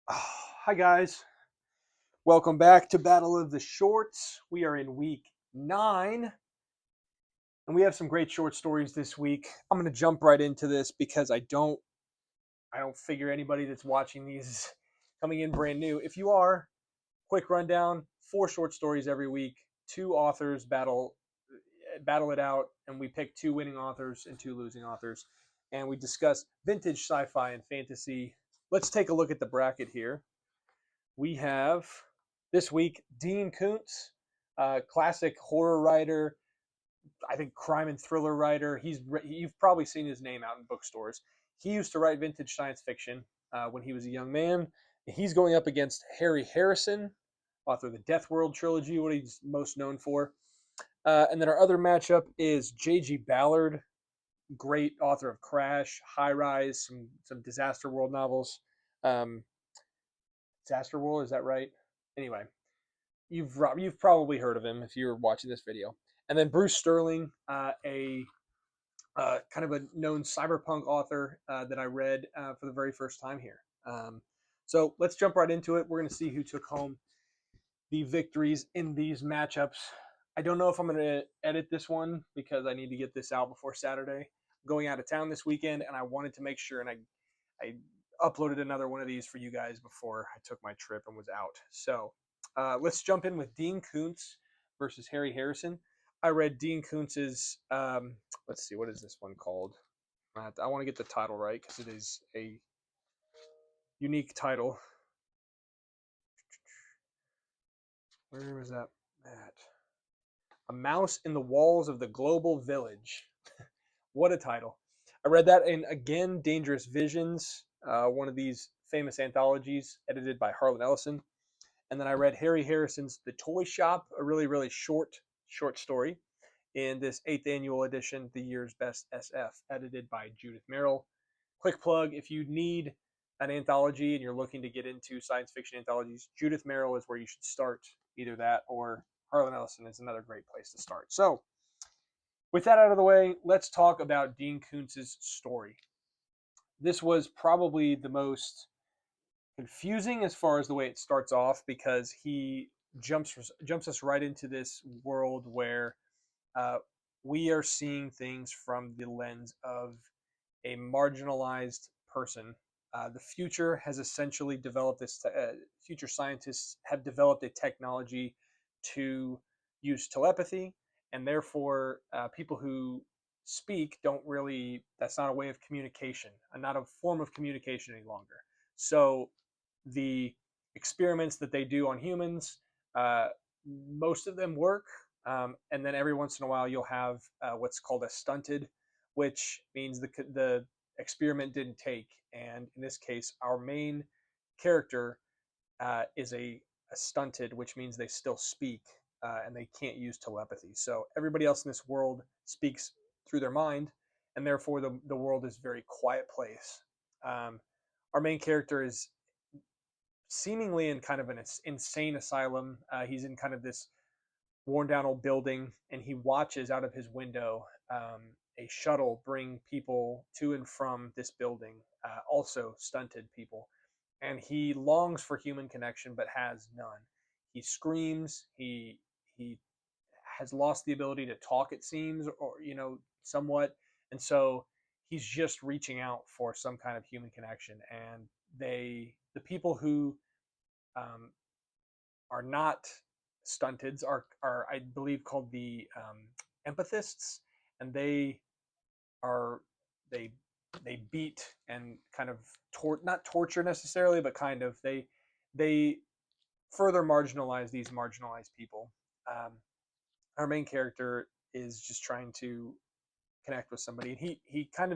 Hi, guys. Welcome back to Battle of the Shorts. We are in week 9, and we have some great short stories this week. I'm going to jump right into this because I don't figure anybody that's watching these is coming in brand new. If you are, quick rundown, 4 short stories every week. 2 authors battle it out, and we pick 2 winning authors and 2 losing authors, and we discuss vintage sci-fi and fantasy. Let's take a look at the bracket here. We have this week Dean Koontz, classic horror writer, I think crime and thriller writer. You've probably seen his name out in bookstores. He used to write vintage science fiction when he was a young man. He's going up against Harry Harrison, author of the Death World trilogy, what he's most known for. And then our other matchup is J.G. Ballard, great author of Crash, High Rise, some Disaster World novels. Um, Disaster World, is that right? Anyway, you've probably heard of him if you're watching this video. And then Bruce Sterling, a kind of a known cyberpunk author that I read for the very first time here. So let's jump right into it. We're going to see who took home the victories in these matchups. I don't know if I'm going to edit this one because I need to get this out before Saturday. I'm going out of town this weekend, and I wanted to make sure, and I uploaded another one of these for you guys before I took my trip and was out. So let's jump in with Dean Koontz versus Harry Harrison. I read Dean Koontz's, let's see, what is this one called? I want to get the title right because it is a unique title. Where was that at? A Mouse in the Walls of the Global Village. What a title. I read that in, again, Dangerous Visions, one of these famous anthologies edited by Harlan Ellison. And then I read Harry Harrison's The Toy Shop, a really, really short story in this 8th annual edition, The Year's Best SF, edited by Judith Merrill. Quick plug, if you need an anthology and you're looking to get into science fiction anthologies, Judith Merrill is where you should start. Either that or Harlan Ellison is another great place to start. So, with that out of the way, let's talk about Dean Koontz's story. This was probably the most confusing as far as the way it starts off because he jumps us right into this world where uh, we are seeing things from the lens of a marginalized person. The future has essentially developed this. Future scientists have developed a technology to use telepathy, and therefore, people who speak don't really. That's not a way of communication, and not a form of communication any longer. So, the experiments that they do on humans, uh, most of them work, and then every once in a while you'll have what's called a stunted, which means the experiment didn't take. And in this case, our main character is a stunted, which means they still speak and they can't use telepathy. So everybody else in this world speaks through their mind, and therefore the world is a very quiet place. Um, our main character is seemingly in kind of an insane asylum. He's in kind of this worn down old building, and he watches out of his window a shuttle bring people to and from this building, also stunted people. And he longs for human connection but has none. He screams. He has lost the ability to talk, it seems, or somewhat. And so he's just reaching out for some kind of human connection. And the people who um, are not stunteds are I believe called the empathists, and are they they beat and kind of not torture necessarily, but kind of they further marginalize these marginalized people. Um, our main character is just trying to connect with somebody, and he kind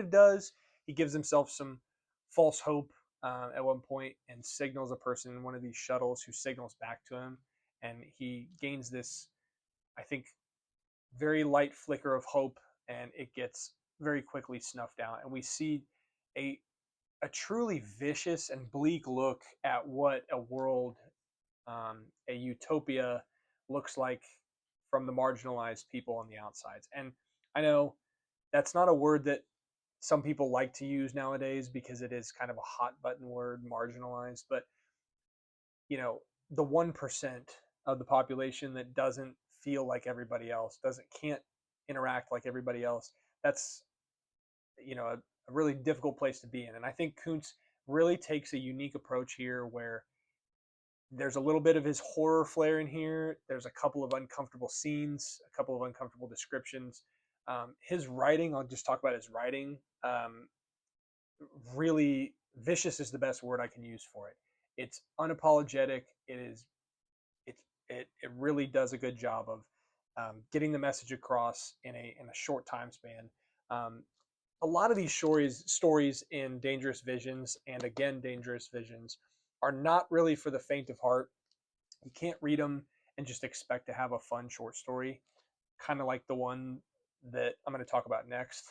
of does. He gives himself some false hope at one point and signals a person in one of these shuttles who signals back to him, and he gains this, I think, very light flicker of hope, and it gets very quickly snuffed out, and we see a a truly vicious and bleak look at what a world, a utopia, looks like from the marginalized people on the outsides. And I know that's not a word that some people like to use nowadays because it is kind of a hot button word, marginalized. But the 1% of the population that doesn't feel like everybody else, can't interact like everybody else. That's a really difficult place to be in. And I think Koontz really takes a unique approach here where there's a little bit of his horror flair in here. There's a couple of uncomfortable scenes, a couple of uncomfortable descriptions. His writing, I'll just talk about his writing. Really, vicious is the best word I can use for it. It's unapologetic. It really does a good job of getting the message across in a short time span. A lot of these stories in Dangerous Visions and again Dangerous Visions are not really for the faint of heart. You can't read them and just expect to have a fun short story, kind of like the one that I'm going to talk about next.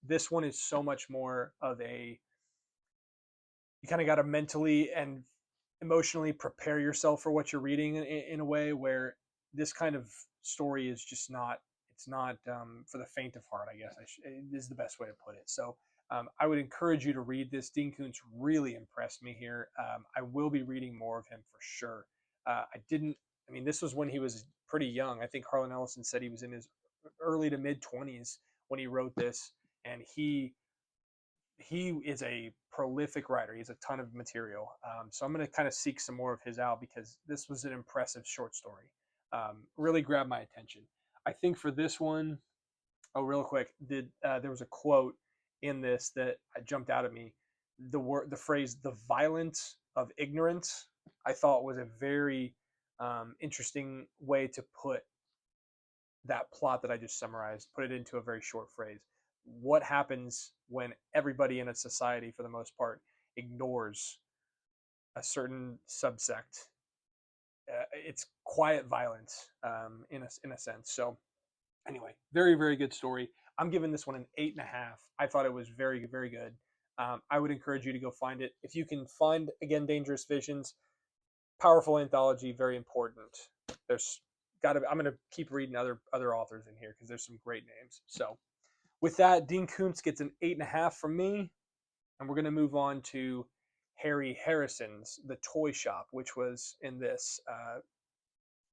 This one is so much more of you kind of got to mentally and emotionally prepare yourself for what you're reading in a way where this kind of story is just not, it's not for the faint of heart, I guess is the best way to put it. So I would encourage you to read this. Dean Koontz really impressed me here. I will be reading more of him for sure. This was when he was pretty young. I think Harlan Ellison said he was in his early to mid 20s when he wrote this, and he is a prolific writer. He has a ton of material. So I'm going to kind of seek some more of his out because this was an impressive short story. Really grabbed my attention. I think for this one, real quick, there was a quote in this that jumped out at me. The phrase "the violence of ignorance" I thought was a very interesting way to put that plot that I just summarized. Put it into a very short phrase. What happens when everybody in a society, for the most part, ignores a certain subsect? It's quiet violence, in a sense. So anyway, very, very good story. I'm giving this one an 8.5. I thought it was very, very good. I would encourage you to go find it. If you can find, again, Dangerous Visions, powerful anthology, very important. I'm going to keep reading other authors in here because there's some great names. So with that, Dean Koontz gets an 8.5 from me. And we're going to move on to Harry Harrison's The Toy Shop, which was in this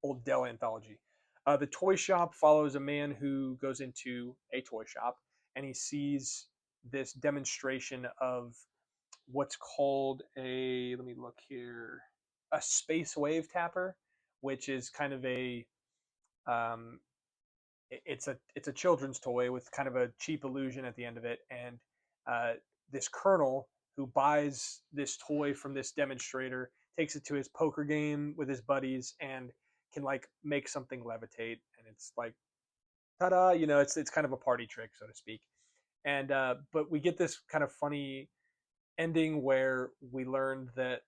Old Dell anthology. The Toy Shop follows a man who goes into a toy shop and he sees this demonstration of what's called let me look here, a space wave tapper, which is kind of um, it's a children's toy with kind of a cheap illusion at the end of it, and this colonel who buys this toy from this demonstrator takes it to his poker game with his buddies and can like make something levitate, and it's like ta-da, it's kind of a party trick, so to speak. And but we get this kind of funny ending where we learned that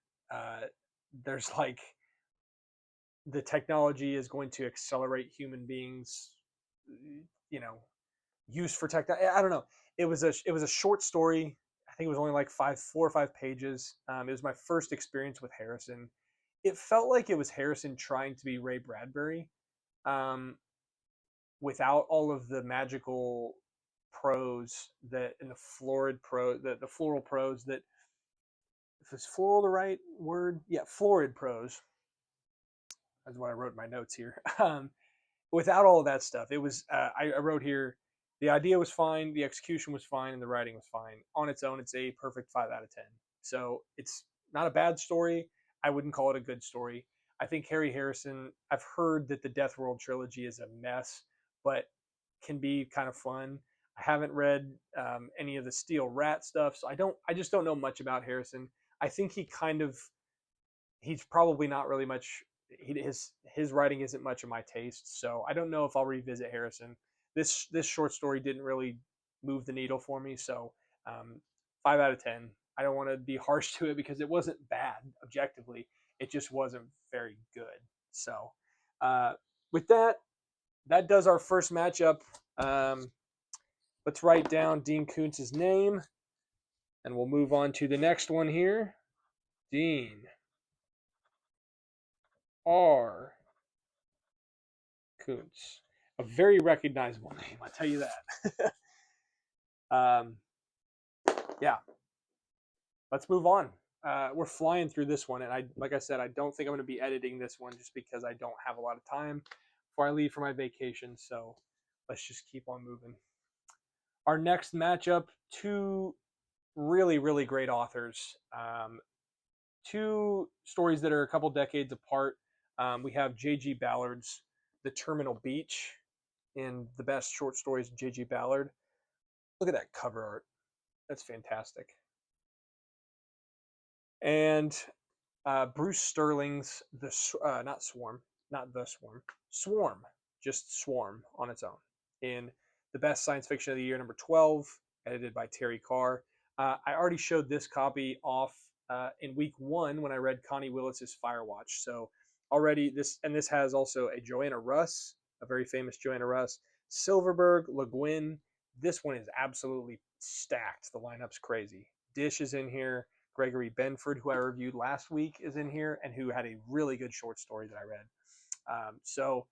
there's like the technology is going to accelerate human beings, you know, use for tech. I don't know. It was a short story. I think it was only like 4 or 5 pages. It was my first experience with Harrison. It felt like it was Harrison trying to be Ray Bradbury, um, without all of the magical prose that in the florid prose, the floral prose that, if is floral the right word? Yeah, florid prose. That's what I wrote in my notes here. Without all of that stuff, it was. I wrote here. The idea was fine, the execution was fine, and the writing was fine. On its own, it's a perfect 5 out of 10. So it's not a bad story. I wouldn't call it a good story. I think Harry Harrison. I've heard that the Death World trilogy is a mess, but can be kind of fun. I haven't read any of the Steel Rat stuff, so I just don't know much about Harrison. I think he's probably not really much. His writing isn't much of my taste, so I don't know if I'll revisit Harrison. This short story didn't really move the needle for me, so 5 out of 10. I don't want to be harsh to it because it wasn't bad objectively. It just wasn't very good. So with that, that does our first matchup. Let's write down Dean Koontz's name, and we'll move on to the next one here. Dean R. Koontz. A very recognizable name, I tell you that. Um, yeah, let's move on. We're flying through this one, and like I said, I don't think I'm going to be editing this one just because I don't have a lot of time before I leave for my vacation. So let's just keep on moving. Our next matchup, two really, really great authors. Two stories that are a couple decades apart. We have J.G. Ballard's The Terminal Beach in the best short stories of J.G. Ballard. Look at that cover art. That's fantastic. And Bruce Sterling's not Swarm, not the Swarm, Swarm, just Swarm on its own in the best science fiction of the year, number 12, edited by Terry Carr. I already showed this copy off in week 1 when I read Connie Willis's Firewatch. So already this has also a Joanna Russ, a very famous Joanna Russ, Silverberg, Le Guin. This one is absolutely stacked. The lineup's crazy. Dish is in here. Gregory Benford, who I reviewed last week, is in here, and who had a really good short story that I read. So,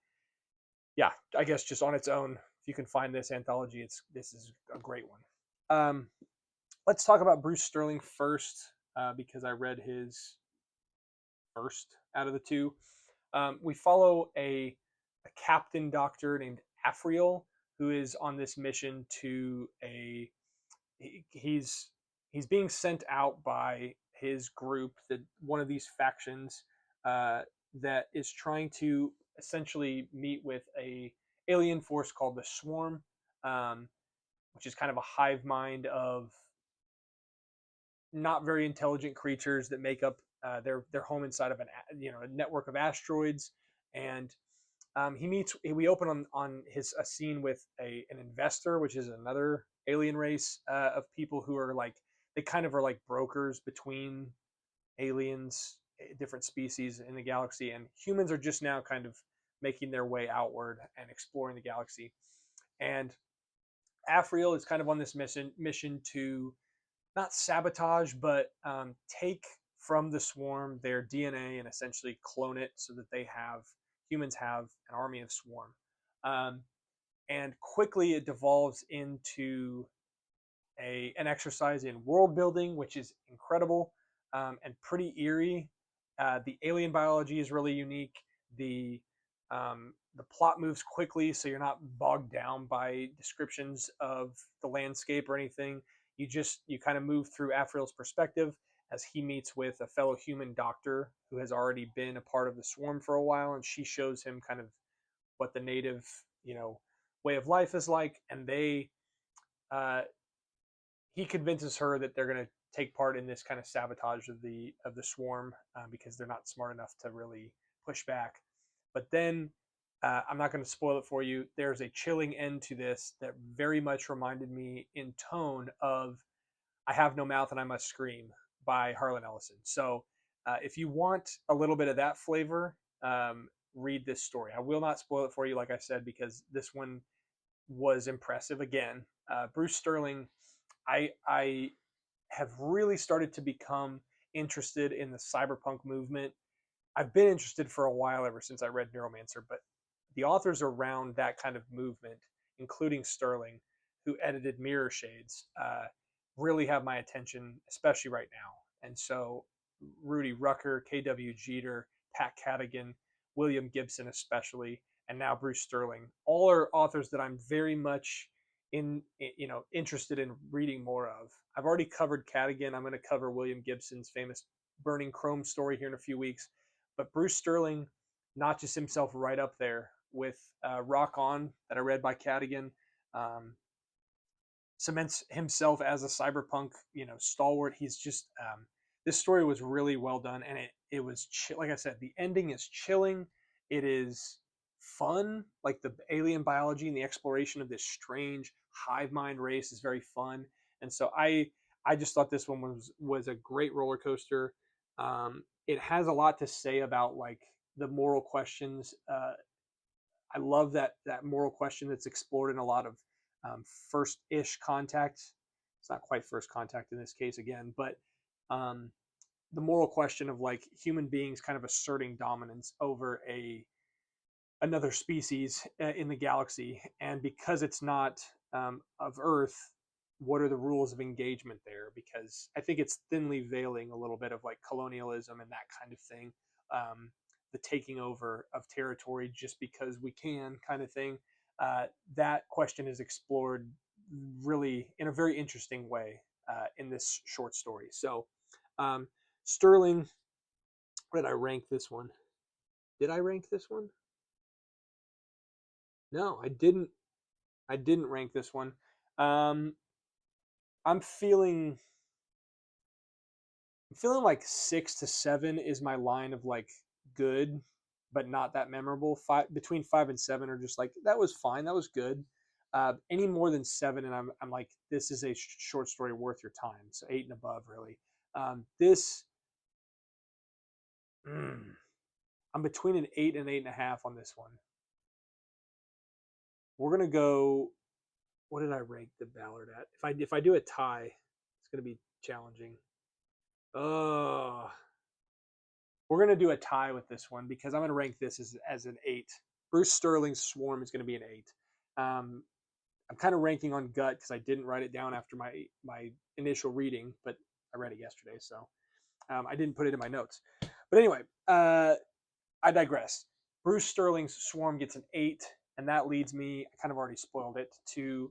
yeah, I guess just on its own, if you can find this anthology, this is a great one. Let's talk about Bruce Sterling first, because I read his first out of the two. We follow a captain doctor named Afriel, who is on this mission to he's being sent out by his group, that one of these factions that is trying to essentially meet with a alien force called the Swarm, which is kind of a hive mind of not very intelligent creatures that make up their home inside of a network of asteroids. And we open on a scene with an investor, which is another alien race of people who are like, they kind of are like brokers between aliens, different species in the galaxy, and humans are just now kind of making their way outward and exploring the galaxy. And Afriel is kind of on this mission to not sabotage, but take from the Swarm their DNA and essentially clone it so that humans have an army of Swarm. And quickly it devolves into an exercise in world building, which is incredible and pretty eerie. The alien biology is really unique. The plot moves quickly, so you're not bogged down by descriptions of the landscape or anything. You kind of move through Afriel's perspective as he meets with a fellow human doctor who has already been a part of the Swarm for a while, and she shows him kind of what the native, way of life is like, and he convinces her that they're going to take part in this kind of sabotage of the Swarm because they're not smart enough to really push back. But then I'm not going to spoil it for you. There's a chilling end to this that very much reminded me in tone of I Have No Mouth and I Must Scream by Harlan Ellison. So if you want a little bit of that flavor, read this story. I will not spoil it for you, like I said, because this one was impressive. Again, Bruce Sterling, I have really started to become interested in the cyberpunk movement. I've been interested for a while, ever since I read Neuromancer, but the authors around that kind of movement, including Sterling, who edited Mirror Shades, really have my attention, especially right now. And so Rudy Rucker, K.W. Jeter, Pat Cadigan, William Gibson especially, and now Bruce Sterling, all are authors that I'm very much interested in reading more of. I've already covered Cadigan. I'm going to cover William Gibson's famous Burning Chrome story here in a few weeks. But Bruce Sterling notches himself right up there with Rock On, that I read by Cadigan. Cements himself as a cyberpunk, stalwart. He's just this story was really well done, and it was like I said, the ending is chilling. It is fun, like the alien biology and the exploration of this strange hive mind race is very fun. And so I just thought this one was a great roller coaster. It has a lot to say about like the moral questions. I love that moral question that's explored in a lot of first-ish contact. It's not quite first contact in this case again, but the moral question of like human beings kind of asserting dominance over another species in the galaxy, and because it's not of Earth, what are the rules of engagement there, because I think it's thinly veiling a little bit of like colonialism and that kind of thing, the taking over of territory just because we can kind of thing. That question is explored really in a very interesting way in this short story. So um, Sterling, what did I rank this one? Did I rank this one? No, I didn't. I didn't rank this one. Um, I'm feeling like 6 to 7 is my line of like good, but not that memorable. Between 5 and 7 are just like that was fine, that was good. Any more than 7, and I'm like this is a short story worth your time. So 8 and above, really. This I'm between an 8 and 8.5 on this one. We're gonna go. What did I rank the Ballard at? If I do a tie, it's gonna be challenging. Oh, we're going to do a tie with this one because I'm going to rank this as an 8. Bruce Sterling's Swarm is going to be an 8. I'm kind of ranking on gut because I didn't write it down after my initial reading, but I read it yesterday, so I didn't put it in my notes. But anyway, I digress. Bruce Sterling's Swarm gets an 8, and that leads me, I kind of already spoiled it, to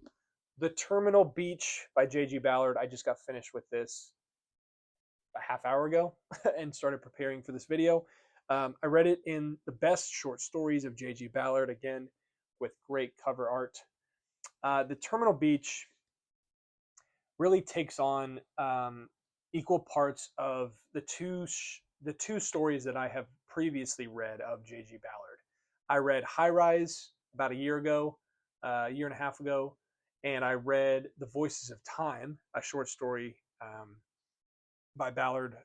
The Terminal Beach by J.G. Ballard. I just got finished with this a half hour ago and started preparing for this video. I read it in the best short stories of J.G. Ballard, again, with great cover art. The Terminal Beach really takes on equal parts of the two stories that I have previously read of J.G. Ballard. I read High Rise about a year ago, a year and a half ago, and I read The Voices of Time, a short story by Ballard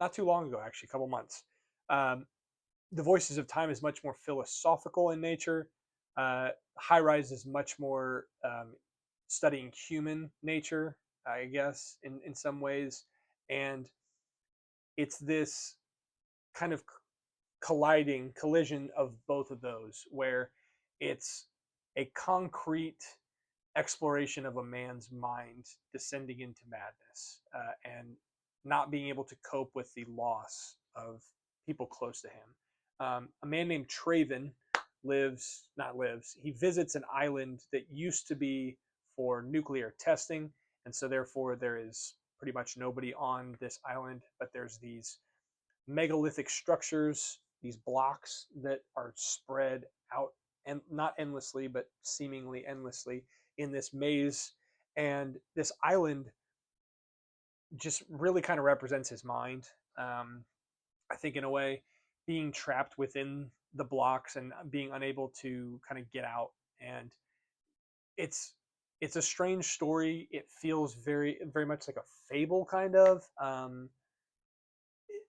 not too long ago, actually, a couple months. The Voices of Time is much more philosophical in nature. High Rise is much more studying human nature, I guess, in some ways. And it's this kind of collision of both of those, where it's a concrete exploration of a man's mind descending into madness and not being able to cope with the loss of people close to him. A man named Traven he visits an island that used to be for nuclear testing, and so therefore there is pretty much nobody on this island, but there's these megalithic structures, these blocks that are spread out, and not endlessly, but seemingly endlessly, in this maze. And this island just really kind of represents his mind. I think in a way, being trapped within the blocks and being unable to kind of get out. And it's a strange story. It feels very much like a fable, kind of.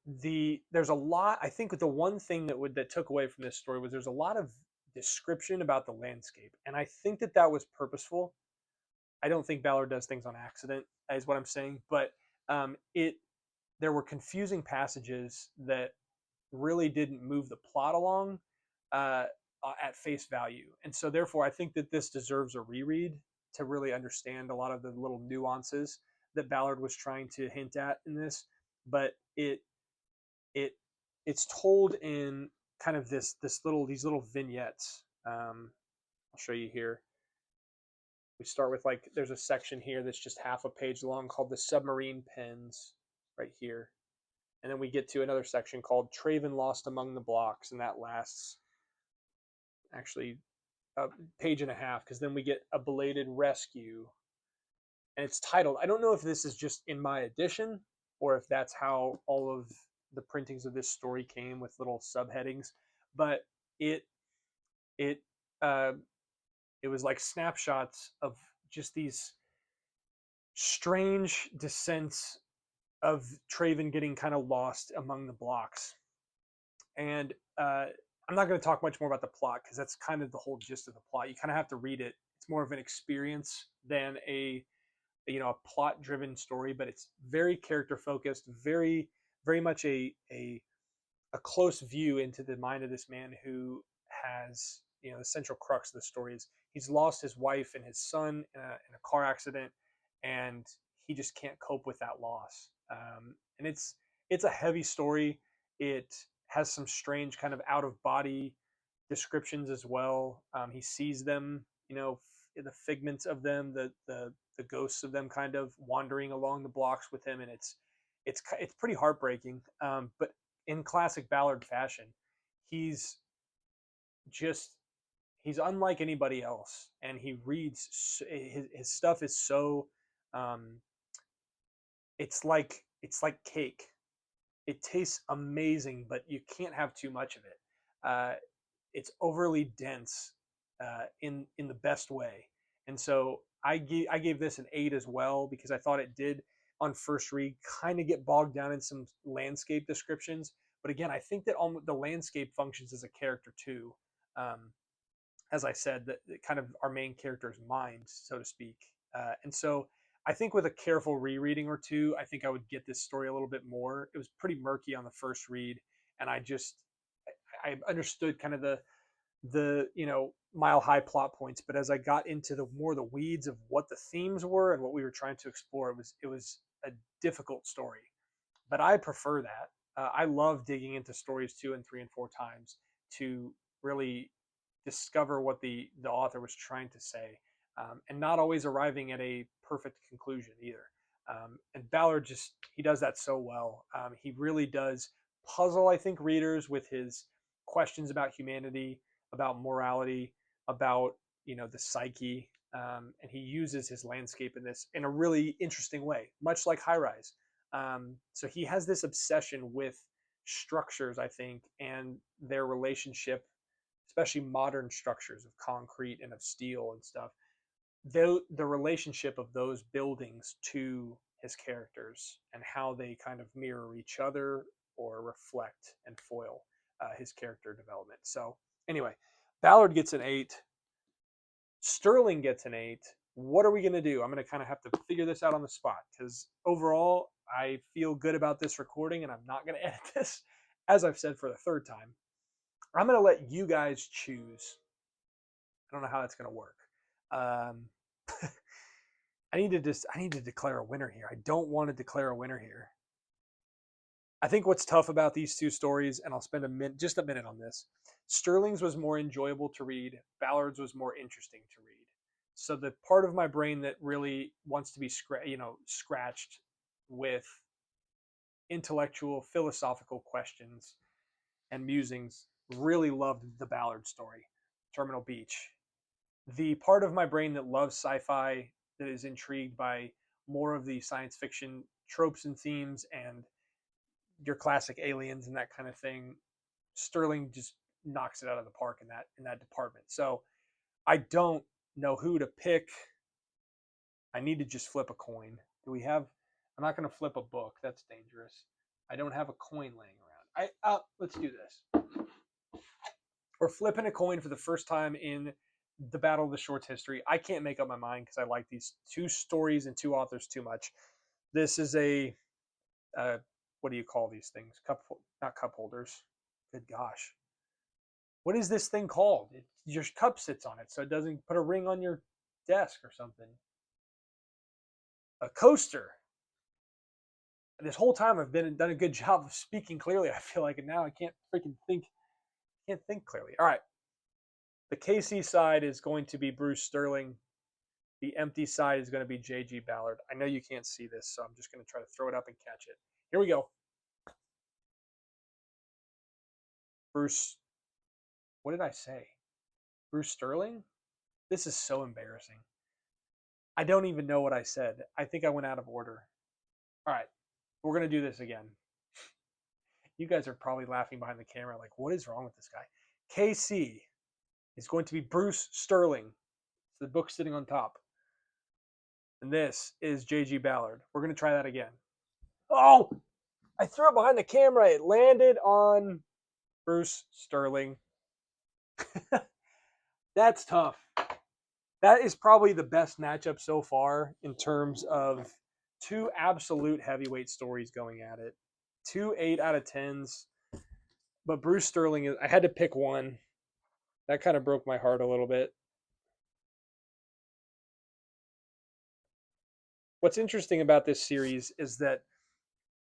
There's a lot. I think the one thing that took away from this story was there's a lot of description about the landscape, and I think that was purposeful. I don't think Ballard does things on accident, is what I'm saying. But there were confusing passages that really didn't move the plot along at face value, and so therefore I think that this deserves a reread to really understand a lot of the little nuances that Ballard was trying to hint at in this. But it's told in kind of these little vignettes. I'll show you here. We start with there's a section here that's just half a page long called The Submarine Pens right here. And then we get to another section called Traven Lost Among the Blocks, and that lasts actually a page and a half, because then we get A Belated Rescue. And it's titled, I don't know if this is just in my edition or if that's how all of the printings of this story came with little subheadings, but it was like snapshots of just these strange descents of Traven getting kind of lost among the blocks. And I'm not going to talk much more about the plot because that's kind of the whole gist of the plot. You kind of have to read it. It's more of an experience than a plot-driven story, but it's very character-focused, very much a close view into the mind of this man who has, the central crux of the story is he's lost his wife and his son in a car accident, and he just can't cope with that loss. And it's a heavy story. It has some strange kind of out of body descriptions as well. He sees them, the figments of them, the ghosts of them, kind of wandering along the blocks with him, and it's pretty heartbreaking. But in classic Ballard fashion, he's just he's unlike anybody else, and he reads his stuff is so um, it's like cake. It tastes amazing, but you can't have too much of it. It's overly dense in the best way, and so I gave this an 8 as well, because I thought it did on first read kind of get bogged down in some landscape descriptions. But again, I think that the landscape functions as a character too. Um, as I said, that kind of our main character's mind, so to speak. And so I think with a careful rereading or two, I think I would get this story a little bit more. It was pretty murky on the first read, and I understood kind of the mile high plot points, but as I got into the weeds of what the themes were and what we were trying to explore, it was a difficult story. But I prefer that. I love digging into stories 2 and 3 and 4 times to really discover what the author was trying to say, and not always arriving at a perfect conclusion either. And Ballard he does that so well. He really does puzzle, I think, readers with his questions about humanity, about morality, about the psyche, and he uses his landscape in this in a really interesting way, much like High Rise. So he has this obsession with structures, I think, and their relationship, especially modern structures of concrete and of steel and stuff. The relationship of those buildings to his characters and how they kind of mirror each other or reflect and foil his character development. So anyway, Ballard gets an 8. Sterling gets an 8. What are we going to do? I'm going to kind of have to figure this out on the spot, because overall, I feel good about this recording, and I'm not going to edit this, as I've said for the third time. I'm going to let you guys choose. I don't know how that's going to work. I need to declare a winner here. I don't want to declare a winner here. I think what's tough about these two stories, and I'll spend just a minute on this. Sterling's was more enjoyable to read. Ballard's was more interesting to read. So the part of my brain that really wants to be scratched with intellectual, philosophical questions and musings really loved the Ballard story, Terminal Beach. The part of my brain that loves sci-fi, that is intrigued by more of the science fiction tropes and themes and your classic aliens and that kind of thing, Sterling just knocks it out of the park in that department. So I don't know who to pick. I need to just flip a coin. I'm not going to flip a book. That's dangerous. I don't have a coin laying around. Let's do this. We're flipping a coin for the first time in the Battle of the Shorts history. I can't make up my mind because I like these two stories and two authors too much. This is a what do you call these things? Not cup holders. Good gosh. What is this thing called? Your cup sits on it, so it doesn't put a ring on your desk or something. A coaster. This whole time I've done a good job of speaking clearly, I feel like, and now I can't freaking think. Can't think clearly. All right. The KC side is going to be Bruce Sterling. The empty side is going to be J.G. Ballard. I know you can't see this, so I'm just going to try to throw it up and catch it. Here we go. Bruce. What did I say? Bruce Sterling? This is so embarrassing. I don't even know what I said. I think I went out of order. All right. We're going to do this again. You guys are probably laughing behind the camera like, what is wrong with this guy? KC is going to be Bruce Sterling. It's the book sitting on top. And this is J.G. Ballard. We're going to try that again. Oh! I threw it behind the camera. It landed on Bruce Sterling. That's tough. That is probably the best matchup so far in terms of two absolute heavyweight stories going at it. 2 8 out of 10s. But Bruce Sterling, I had to pick one. That kind of broke my heart a little bit. what's interesting about this series is that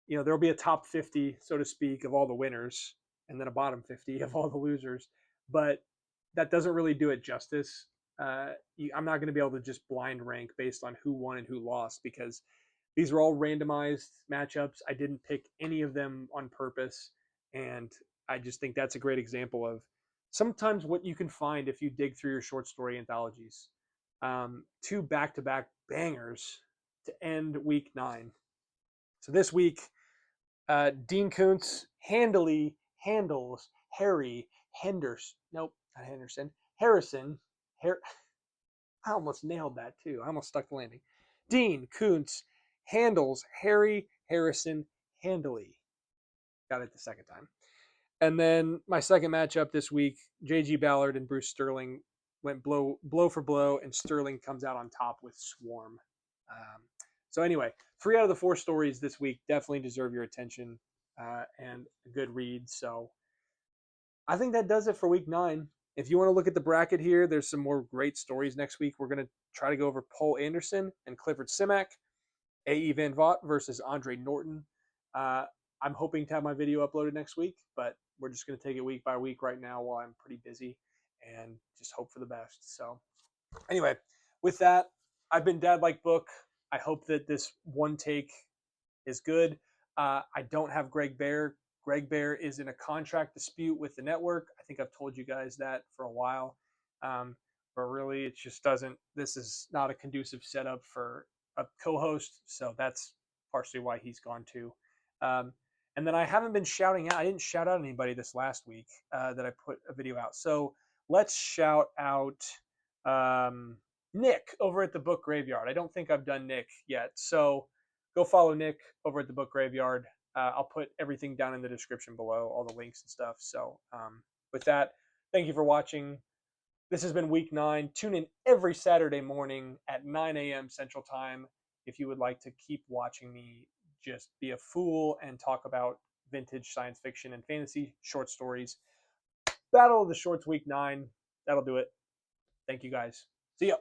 there'll be a top 50, so to speak, of all the winners, and then a bottom 50 of all the losers. But that doesn't really do it justice. I'm not going to be able to just blind rank based on who won and who lost because these were all randomized matchups. I didn't pick any of them on purpose, and I just think that's a great example of sometimes what you can find if you dig through your short story anthologies. Two back-to-back bangers to end week 9. So this week, Dean Koontz handily handles Harry Henderson. Nope, not Henderson. Harrison. I almost nailed that too. I almost stuck the landing. Dean Koontz handles Harry Harrison handily. Got it the second time. And then my second matchup this week, J.G. Ballard and Bruce Sterling went blow for blow, and Sterling comes out on top with Swarm. So anyway, 3 out of the 4 stories this week definitely deserve your attention and a good read. So I think that does it for week 9. If you want to look at the bracket here, there's some more great stories next week. We're going to try to go over Paul Anderson and Clifford Simak, A.E. Van Vaught versus Andre Norton. I'm hoping to have my video uploaded next week, but we're just going to take it week by week right now while I'm pretty busy and just hope for the best. So anyway, with that, I've been Dad Like Book. I hope that this one take is good. I don't have Greg Bear. Greg Bear is in a contract dispute with the network. I think I've told you guys that for a while. But really, it just doesn't. This is not a conducive setup for a co-host. So that's partially why he's gone too. And then I haven't been shouting out. I didn't shout out anybody this last week that I put a video out. So let's shout out Nick over at the Book Graveyard. I don't think I've done Nick yet. So go follow Nick over at the Book Graveyard. I'll put everything down in the description below, all the links and stuff. So with that, thank you for watching. This has been week 9. Tune in every Saturday morning at 9 a.m. Central Time if you would like to keep watching me just be a fool and talk about vintage science fiction and fantasy short stories. Battle of the Shorts week 9. That'll do it. Thank you guys. See ya.